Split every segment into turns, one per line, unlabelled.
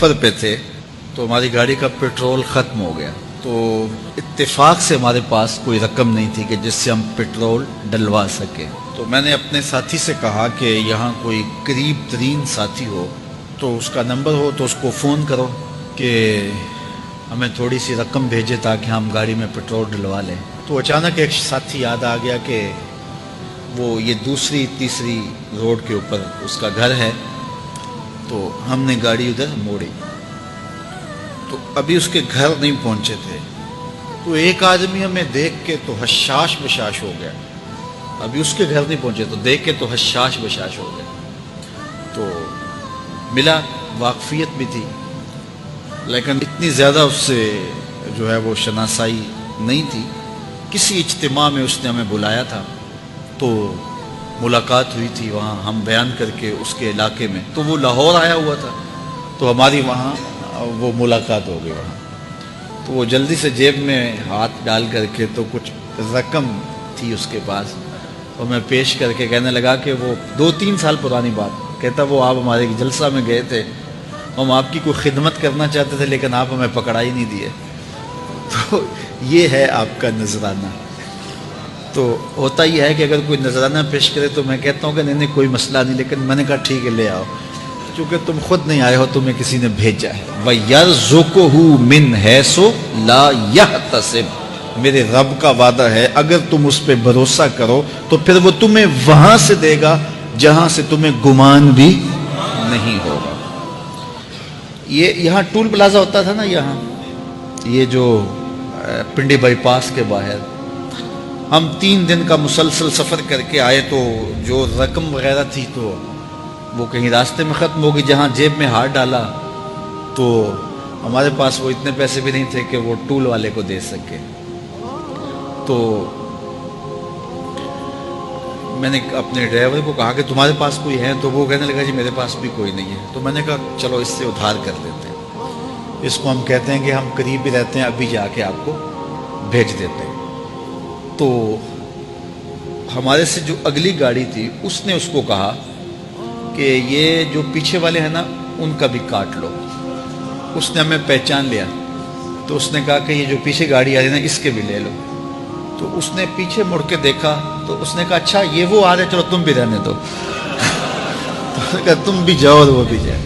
سفر پہ تھے تو ہماری گاڑی کا پیٹرول ختم ہو گیا، تو اتفاق سے ہمارے پاس کوئی رقم نہیں تھی کہ جس سے ہم پیٹرول ڈلوا سکیں۔ تو میں نے اپنے ساتھی سے کہا کہ یہاں کوئی قریب ترین ساتھی ہو تو اس کا نمبر ہو تو اس کو فون کرو کہ ہمیں تھوڑی سی رقم بھیجے تاکہ ہم گاڑی میں پیٹرول ڈلوا لیں۔ تو اچانک ایک ساتھی یاد آ گیا کہ وہ یہ دوسری تیسری روڈ کے اوپر اس کا گھر ہے، تو ہم نے گاڑی ادھر موڑی، تو ابھی اس کے گھر نہیں پہنچے تھے تو ایک آدمی ہمیں دیکھ کے تو حشاش بشاش ہو گیا، ابھی اس کے گھر نہیں پہنچے تو دیکھ کے تو حشاش بشاش ہو گیا۔ تو ملا، واقفیت بھی تھی لیکن اتنی زیادہ اس سے جو ہے وہ شناسائی نہیں تھی۔ کسی اجتماع میں اس نے ہمیں بلایا تھا تو ملاقات ہوئی تھی وہاں، ہم بیان کر کے اس کے علاقے میں، تو وہ لاہور آیا ہوا تھا تو ہماری وہاں وہ ملاقات ہو گئی وہاں۔ تو وہ جلدی سے جیب میں ہاتھ ڈال کر کے تو کچھ رقم تھی اس کے پاس، تو میں پیش کر کے کہنے لگا کہ وہ 2-3 سال پرانی بات، کہتا وہ آپ ہمارے جلسہ میں گئے تھے، ہم آپ کی کوئی خدمت کرنا چاہتے تھے لیکن آپ ہمیں پکڑا ہی نہیں دیے۔ تو یہ ہے آپ کا نذرانہ۔ تو ہوتا یہ ہے کہ اگر کوئی نذرانہ پیش کرے تو میں کہتا ہوں کہ نہیں کوئی مسئلہ نہیں، لیکن میں نے کہا ٹھیک ہے لے آؤ، چونکہ تم خود نہیں آئے ہو، تمہیں کسی نے بھیجا ہے۔ وَيَرْزُقُهُ مِنْ حَيْثُ لَا يَحْتَسِبُ، میرے رب کا وعدہ ہے اگر تم اس پہ بھروسہ کرو تو پھر وہ تمہیں وہاں سے دے گا جہاں سے تمہیں گمان بھی نہیں ہوگا۔ یہ یہاں ٹول پلازا ہوتا تھا نا، یہاں یہ جو پنڈی بائی پاس کے باہر، ہم 3 دن کا مسلسل سفر کر کے آئے تو جو رقم وغیرہ تھی تو وہ کہیں راستے میں ختم ہو گئی۔ جہاں جیب میں ہاتھ ڈالا تو ہمارے پاس وہ اتنے پیسے بھی نہیں تھے کہ وہ ٹول والے کو دے سکے۔ تو میں نے اپنے ڈرائیور کو کہا کہ تمہارے پاس کوئی ہے؟ تو وہ کہنے لگا جی میرے پاس بھی کوئی نہیں ہے۔ تو میں نے کہا چلو اس سے ادھار کر لیتے ہیں، اس کو ہم کہتے ہیں کہ ہم قریب ہی رہتے ہیں، ابھی جا کے آپ کو بھیج دیتے ہیں۔ تو ہمارے سے جو اگلی گاڑی تھی اس نے اس کو کہا کہ یہ جو پیچھے والے ہیں نا ان کا بھی کاٹ لو۔ اس نے ہمیں پہچان لیا تو اس نے کہا کہ یہ جو پیچھے گاڑی آ رہی ہے نا اس کے بھی لے لو۔ تو اس نے پیچھے مڑ کے دیکھا تو اس نے کہا اچھا یہ وہ آ رہے، چلو تم بھی رہنے دو۔ تو کہا تم بھی جاؤ اور وہ بھی جائے۔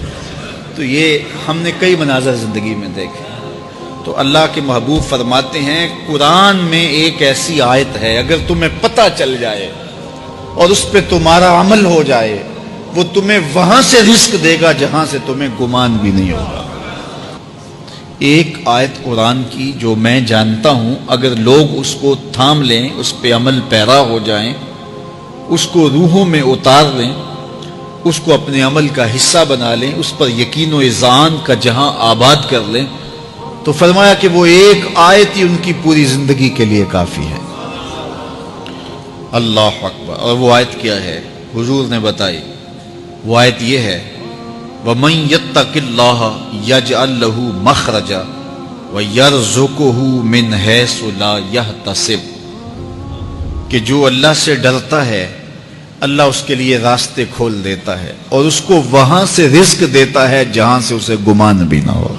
تو یہ ہم نے کئی مناظر زندگی میں دیکھے۔ تو اللہ کے محبوب فرماتے ہیں قرآن میں ایک ایسی آیت ہے اگر تمہیں پتہ چل جائے اور اس پہ تمہارا عمل ہو جائے، وہ تمہیں وہاں سے رزق دے گا جہاں سے تمہیں گمان بھی نہیں ہوگا۔ ایک آیت قرآن کی جو میں جانتا ہوں اگر لوگ اس کو تھام لیں، اس پہ عمل پیرا ہو جائیں، اس کو روحوں میں اتار لیں، اس کو اپنے عمل کا حصہ بنا لیں، اس پر یقین و اذعان کا جہاں آباد کر لیں، تو فرمایا کہ وہ ایک آیت ہی ان کی پوری زندگی کے لیے کافی ہے۔ اللہ اکبر۔ اور وہ آیت کیا ہے؟ حضور نے بتائی، وہ آیت یہ ہے وَمَن يَتَّقِ اللَّهَ يَجْعَل لَّهُ مَخْرَجًا وَيَرْزُقْهُ مِنْ حَيْثُ لَا يَحْتَسِبُ، کہ جو اللہ سے ڈرتا ہے اللہ اس کے لیے راستے کھول دیتا ہے اور اس کو وہاں سے رزق دیتا ہے جہاں سے اسے گمان بھی نہ ہو۔